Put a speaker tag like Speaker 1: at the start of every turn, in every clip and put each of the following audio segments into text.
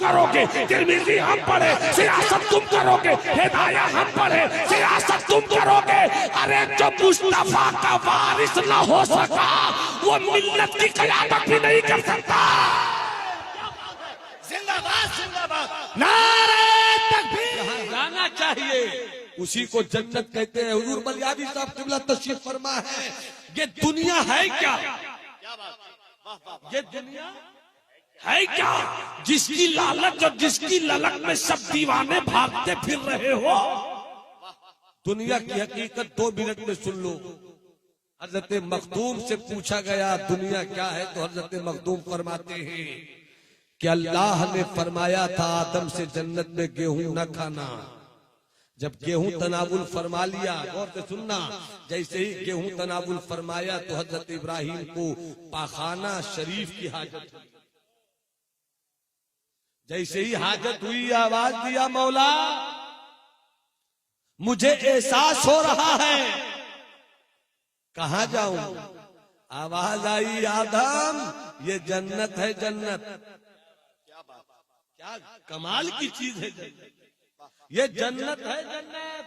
Speaker 1: करोगे, तिरमिज़ी हम पढ़े, सियासत तुम करोगे, हिदाया हम पढ़े, सियासत तुम करोगे। अरे जो मुस्तफा का वारिस न हो सका वो मिल्लत की क़यादत भी नहीं कर सकता।
Speaker 2: जिंदाबाद जिंदाबाद।
Speaker 1: नारे तकबीर।
Speaker 3: जहाँ जाना चाहिए उसी को जन्नत कहते हैं। हुजूर बलियादी साहब क़िबला तशरीफ फरमा है। ये दुनिया है क्या?
Speaker 2: क्या बात, वाह वाह वाह।
Speaker 3: ये दुनिया
Speaker 1: है क्या जिसकी लालच और जिसकी ललक में सब दीवाने भागते फिर रहे हो?
Speaker 3: दुनिया की हकीकत 2 मिनट में सुन लो। हजरत मखदूम से पूछा गया दुनिया क्या है, तो हजरत मखदूम फरमाते हैं कि अल्लाह ने फरमाया था आदम से जन्नत में गेहूं न खाना। जब गेहूं तनावुल फरमा लिया, गौर से सुनना, जैसे ही गेहूं तनावुल फरमाया तो हजरत इब्राहिम को पाखाना शरीफ की हाजत हुई। जैसे ही हाजत हुई आवाज दिया मौला मुझे एहसास हो रहा है, कहां जाऊं? आवाज आई आदम ये जन्नत है जन्नत।
Speaker 2: क्या बात,
Speaker 3: क्या कमाल की चीज है जन्नत। ये जन्नत है जन्नत।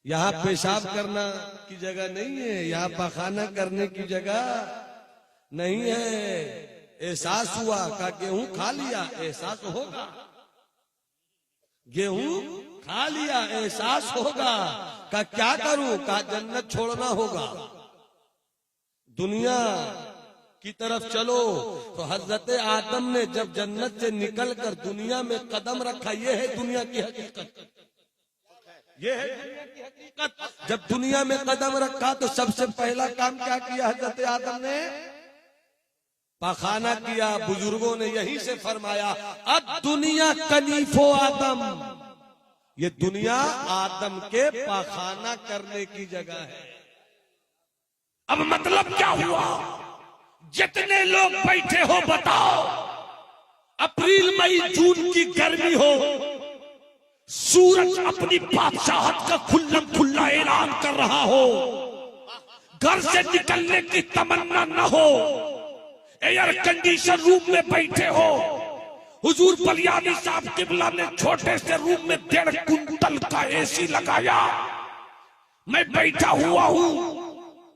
Speaker 3: यहाँ पेशाब करना की जगह नहीं है, यहाँ पखाना करने की जगह नहीं है। एहसास हुआ का गेहूं खा लिया, एहसास होगा। गेहूं खा लिया, एहसास होगा। का क्या करूं? का जन्नत छोड़ना होगा। दुनिया की तरफ चलो। तो हजरत आदम ने जब जन्नत से निकलकर दुनिया में कदम रखा, ये है दुनिया की हकीकत। ये है दुनिया की हकीकत। जब दुनिया में कदम रखा तो सबसे पहला काम क्या किया हजरत आदम ने? पाखाना किया। बुजुर्गों ने यहीं से फरमाया अब दुनिया कनीफो आदम, ये दुनिया आदम के पाखाना करने की जगह है।
Speaker 1: अब मतलब क्या हुआ? जितने लोग बैठे हो बताओ, अप्रैल मई जून की गर्मी हो, सूरज अपनी बादशाहत का खुल्लम खुल्ला ऐलान कर रहा हो, घर से निकलने की तमन्ना न हो, एयर कंडीशन रूम में बैठे हो। हुजूर बलियादी साहब क़िबला ने छोटे से रूम में 1.5 कुंटल का एसी लगाया। मैं बैठा हुआ हूँ,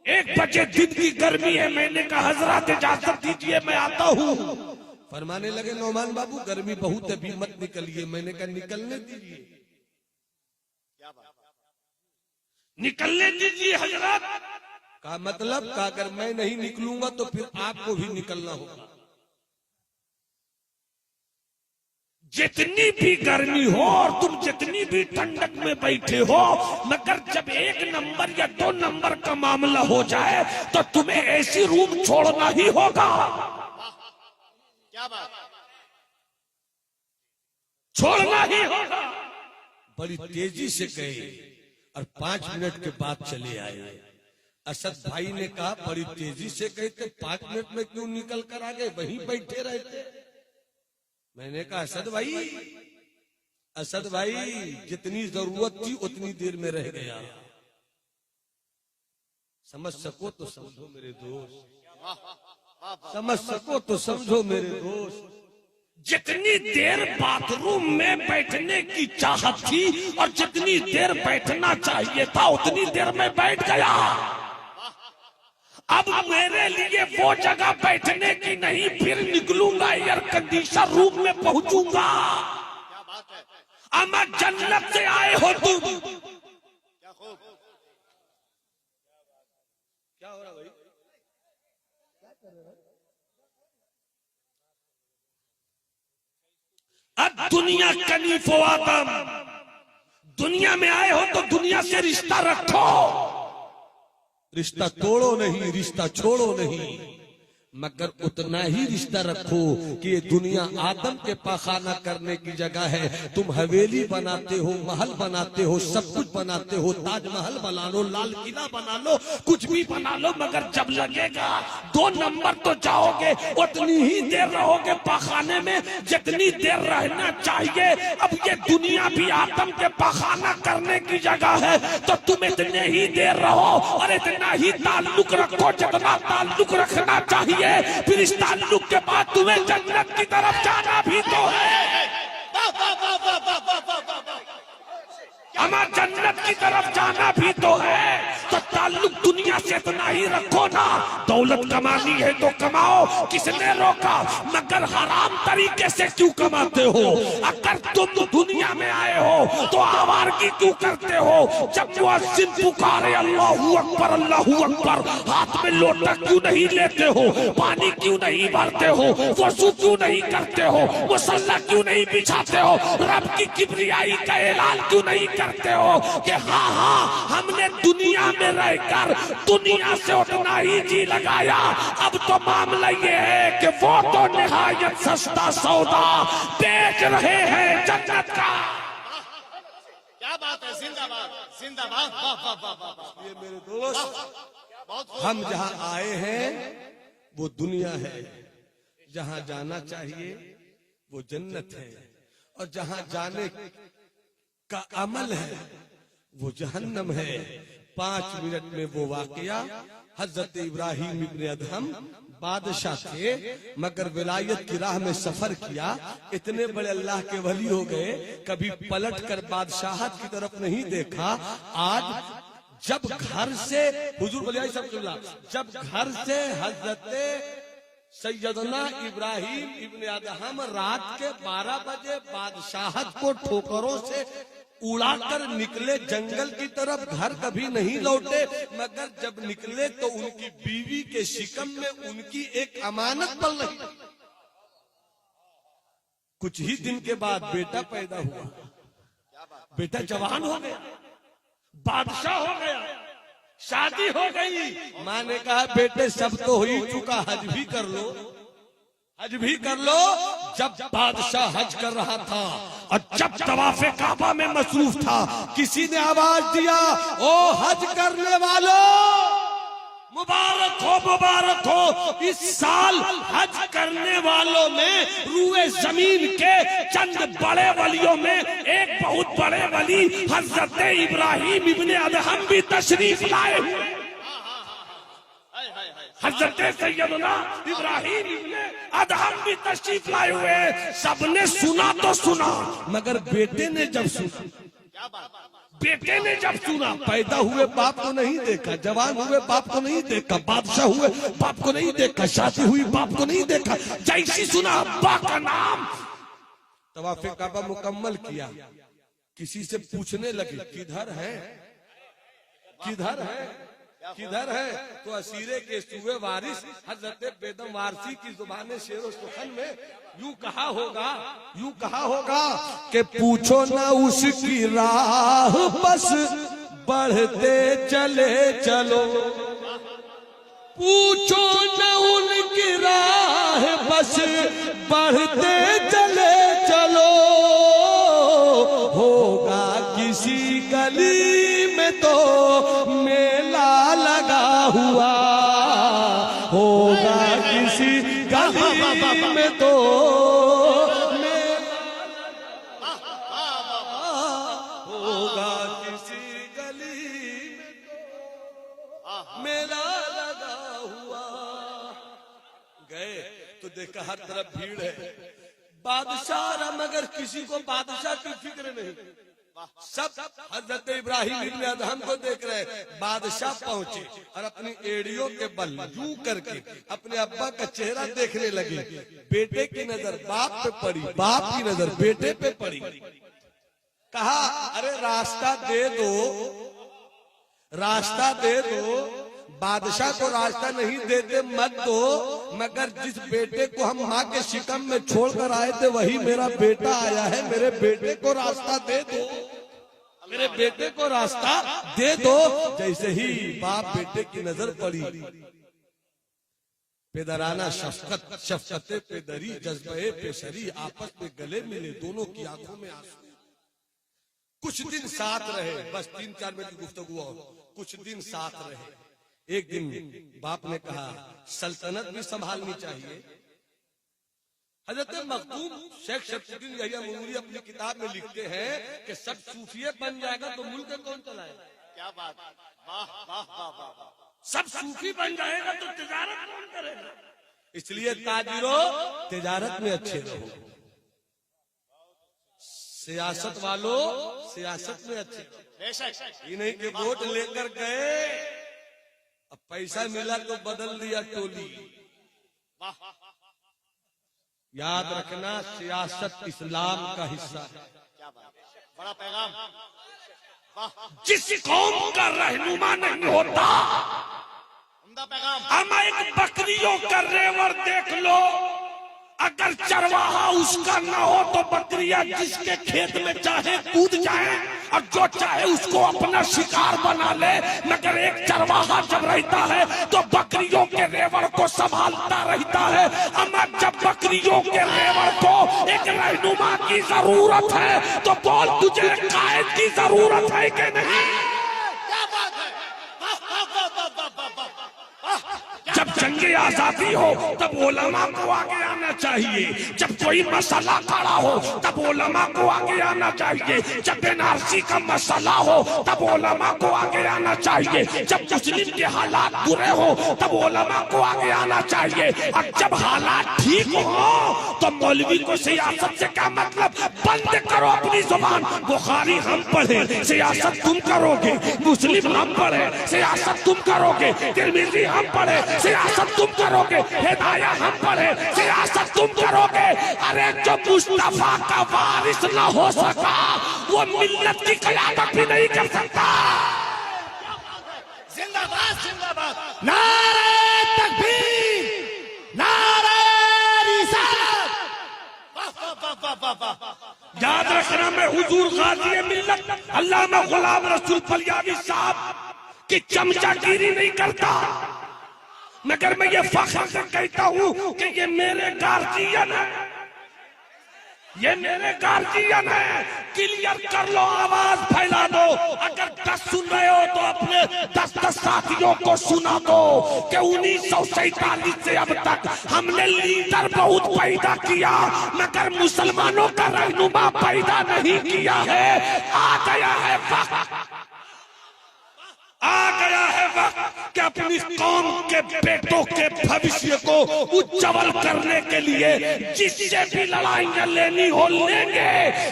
Speaker 1: 1 बजे दिन की गर्मी है। मैंने कहा हजरत इजाजत दीजिए मैं आता हूँ।
Speaker 3: फरमाने लगे नौमान बाबू गर्मी बहुत है, अभी मत निकलिए। मैंने कहा निकलने दीजिए।
Speaker 2: क्या बात,
Speaker 1: निकलने दीजिए हजरत।
Speaker 3: का मतलब का अगर मैं नहीं निकलूंगा तो फिर आपको भी निकलना होगा।
Speaker 1: जितनी भी गर्मी हो और तुम जितनी भी ठंडक में बैठे हो, मगर जब 1 नंबर या 2 नंबर का मामला हो जाए तो तुम्हें ऐसी रूम छोड़ना ही होगा।
Speaker 2: क्या बात,
Speaker 1: छोड़ना ही होगा।
Speaker 3: बड़ी तेजी से गए और 5 मिनट के बाद चले आए। असद भाई ने कहा बड़ी तेजी से गए थे, 5 मिनट में क्यों निकल कर आ गए? वहीं बैठे रहते। मैंने कहा असद भाई जितनी जरूरत थी उतनी देर में रह गया। समझ सको तो समझो मेरे दोस्त, समझ सको तो समझो मेरे दोस्त।
Speaker 1: जितनी देर बाथरूम में बैठने की चाहत थी और जितनी देर बैठना चाहिए था उतनी देर में बैठ गया। अब मेरे लिए वो जगह बैठने की नहीं, फिर निकलूंगा एयर कंडीशन रूम में पहुंचूंगा।
Speaker 2: क्या बात है,
Speaker 1: अमा जन्नत से आए हो तुम।
Speaker 2: क्या खूब।
Speaker 3: क्या हो रहा भाई?
Speaker 1: अब दुनिया कनीफो आदम, दुनिया में आए हो तो दुनिया से रिश्ता रखो।
Speaker 3: रिश्ता तोड़ो नहीं, रिश्ता छोड़ो नहीं, मगर उतना ही रिश्ता रखो कि ये दुनिया आदम के पाखाना करने की जगह है। तुम हवेली बनाते हो, महल बनाते हो, सब कुछ बनाते हो, ताजमहल बना लो, लाल किला बना लो,
Speaker 1: कुछ भी बना लो, मगर जब लगेगा 2 नंबर तो जाओगे, उतनी ही देर रहोगे पाखाने में जितनी देर रहना चाहिए। अब ये दुनिया भी आदम के पाखाना करने की जगह है, तो तुम इतने ही देर रहो और इतना ही ताल्लुक रखो जितना ताल्लुक रखना चाहिए। फिर इस ताल्लुक के बाद तुम्हें जन्नत की तरफ जाना भी तो है। जन्नत की तरफ जाना भी तो है, तो ताल्लुक दुनिया से इतना ही रखो ना। दौलत कमानी है तो कमाओ, किसने रोका, मगर हराम तरीके से क्यों कमाते हो? अगर तुम दुनिया में आए हो तो आवारगी क्यों करते हो? जब मुअज्जिन पुकारे अल्लाहू अकबर अल्लाहू अकबर, हाथ में लोटा क्यों नहीं लेते हो? पानी क्यों नहीं भरते हो? वजू क्यों नहीं करते हो? मुसल्ला क्यों नहीं बिछाते हो? रब की किबरियाई का ऐलान क्यों नहीं करते हो कि हाँ हाँ हमने दुनिया में रहकर दुनिया से उतना ही जी लगाया। अब तो मामला ये है कि वो तो निहायत सस्ता सौदा बेच रहे हैं जन्नत का।
Speaker 2: क्या बात है, जिंदाबाद जिंदाबाद, वाह वाह वाह वाह वाह।
Speaker 3: ये मेरे दोस्त,
Speaker 2: बहुत खूब।
Speaker 3: हम जहां आए हैं वो दुनिया है, जहां जाना चाहिए वो जन्नत है, और जहां जाने का अमल है वो जहन्नम है। 5 मिनट में वो वाकया, हजरत इब्राहिम इब्ने अदहम बादशाह थे, मगर विलायत की राह में सफर किया, इतने बड़े अल्लाह के वली हो गए, कभी पलट कर बादशाहत की तरफ नहीं देखा। आज जब घर से हुजूर बलिया जब घर से हजरत सैयदना इब्राहिम इब्ने अदहम रात के 12 बजे बादशाहत को ठोकरों से उड़ाकर निकले जंगल की तरफ, घर कभी नहीं लौटे, मगर जब निकले तो उनकी बीवी के शिकम में उनकी एक अमानत पल रही। कुछ ही दिन के बाद बेटा पैदा हुआ, बेटा जवान हो गया, बादशाह हो गया, शादी हो गई। माँ ने कहा बेटे सब तो हो ही चुका, हज भी कर लो, हज भी कर लो। जब बादशाह हज कर रहा था और जब तवाफे काबा में मसरूफ था, किसी ने आवाज दिया, ओ हज करने वालों, मुबारक हो, इस साल हज करने वालों में रूए जमीन के चंद बड़े वलियों में एक बहुत बड़े वली हजरत इब्राहिम इब्ने अदहम भी तशरीफ लाए हुए। हजरत सैयदना इब्राहिम इब्ने अदहम भी तशरीफ लाए हुए। सबने सुना तो सुना, मगर बेटे ने जब सुना,
Speaker 2: क्या बात,
Speaker 1: बेटे ने जब सुना,
Speaker 3: पैदा हुए बाप को नहीं देखा, जवान हुए बाप को नहीं देखा, बादशाह हुए बाप को नहीं देखा, शादी हुई बाप को नहीं देखा,
Speaker 1: जैसी सुना अब्बा का नाम,
Speaker 3: तवाफे काबा मुकम्मल किया, किसी से पूछने लगे किधर है, किधर है, किधर है? तो असीरे के सूए वारिस हजरत बेदम वारसी की जुबान शेरो सुखन में यूं कहा होगा, यूं कहा होगा कि पूछो ना उसकी राह, बस बढ़ते चले चलो, पूछो न उनकी राह, बस बढ़ते चले चलो, होगा किसी गली में तो मेला लगा हुआ, होगा किसी गली में तो होगा किसी गली में मेला लगा हुआ। गए तो देखा हर तरफ भीड़ है, बादशाह, मगर किसी को बादशाह की फिक्र नहीं, सब हजरत इब्राहिम इब्ने अदहम को देख रहे। बादशाह पहुंचे और अपनी एड़ियों के बल यूं करके अपने अब्बा का चेहरा देखने लगे। बेटे की नजर बाप पे पड़ी, बाप की नजर बेटे पे पड़ी। कहा अरे रास्ता दे दो, रास्ता दे दो। बादशाह को रास्ता नहीं देते मत दो, मगर जिस बेटे को हम माँ के शिकम में छोड़कर आए थे वही मेरा बेटा आया है, मेरे बेटे को रास्ता दे दो, मेरे बेटे को रास्ता दे दो। जैसे ही बाप बेटे की नजर पड़ी, पेदराना शफकत, शफकते पेदरी, जज्बे पेशरी आपस में गले मिले, दोनों की आंखों में आंसू। कुछ दिन साथ रहे, बस 3-4 मिनट की गुफ्तगू और कुछ दिन साथ रहे। एक दिन बाप ने कहा सल्तनत भी संभालनी चाहिए। हजरत मखदूम शेख शमसुद्दीन यहिया मुनव्वरी अपनी किताब में लिखते हैं कि सब सूफिये बन जाएगा तो मुल्क कौन चलाएगा?
Speaker 2: क्या बात, वाह वाह वाह वाह।
Speaker 1: सब सूफी बन जाएगा तो तिजारत कौन करेगा?
Speaker 3: इसलिए ताजिरों तिजारत में अच्छे रहो, सियासत वालों सियासत में अच्छे,
Speaker 2: बेशक
Speaker 3: ये नहीं कि वोट लेकर गए अब पैसा मिला तो बदल दिया टोली।
Speaker 2: वाह
Speaker 3: याद रखना सियासत इस्लाम का हिस्सा है।
Speaker 2: क्या बात है, बड़ा पैगाम। वाह
Speaker 1: जिस कौम का रहनुमा नहीं होता,
Speaker 2: उम्दा पैगाम।
Speaker 1: हम एक बकरियों का रेवड़ देख लो, अगर चरवाहा उसका ना हो तो बकरियां जिसके खेत में चाहे कूद जाए और जो चाहे उसको अपना शिकार बना ले, मगर एक चरवाहा जब रहता है तो बकरियों के रेवड़ को संभालता रहता है। अमर जब बकरियों के रेवड़ को एक रहनुमा की जरूरत है तो बोल तुझे कायद की जरूरत है कि नहीं?
Speaker 2: क्या बात है, वाह वाह वाह वाह वाह वाह वाह वाह।
Speaker 1: जब जंगे आजादी हो तब उलमा को आगे आना चाहिए, जब कोई मसला खड़ा हो तब उलमा को आगे आना चाहिए, जब एनआरसी का मसला हो तब उलमा को आगे आना चाहिए, जब मुस्लिम के हालात बुरे हो तब उलमा को आगे आना चाहिए, और जब हालात ठीक हो तो मौलवी को सियासत से क्या मतलब? बंद करो अपनी जुबान। बुखारी हम पढ़े, सियासत तुम करोगे, मुस्लिम हम पढ़े, सियासत तुम करोगे, तिरमिज़ी हम पढ़े, सियासत तुम करोगे, हिदाया हम पढ़े, सियासत तुम करोगे। अरे जो मुस्तफा का वारिस न हो सका वो मिल्लत की क़यादत भी नहीं कर सकता।
Speaker 2: जिंदाबाद जिंदाबाद।
Speaker 1: नारे तकबीर, नारे रिसालत।
Speaker 2: वाह वाह वाह वाह वाह वाह।
Speaker 1: याद रखना, मैं हुजूर गाज़ी मिल्लत अल्लामा गुलाम रसूल फलियावी साहब की चमचागिरी नहीं करता, मगर मैं ये फख्र से कहता हूँ कि ये मेरे गार्जियन है, ये मेरे गार्जियन है। क्लियर कर लो, आवाज फैला दो। अगर 10 सुन रहे हो तो अपने 10 साथियों को सुना दो कि 1947 से अब तक हमने लीडर बहुत पैदा किया, मगर मुसलमानों का रहनुमा पैदा नहीं किया है। आ गया है वक्त, आ गया है वक्त कि अपनी कौम के बेटों के भविष्य को उज्जवल करने के लिए जिससे भी लड़ाइयां लेनी हो लेंगे,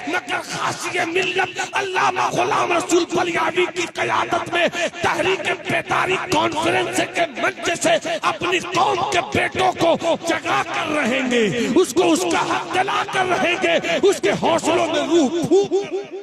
Speaker 1: मगर खासिए मिल्लत अल्लामा गुलाम रसूल फलियावी की क़यादत में तहरीक बेदारी कॉन्फ्रेंस के मंच से अपनी कौम के बेटों को जगा कर रहेंगे, उसको उसका हक दिला कर रहेंगे, उसके हौसलों में रूह फूंक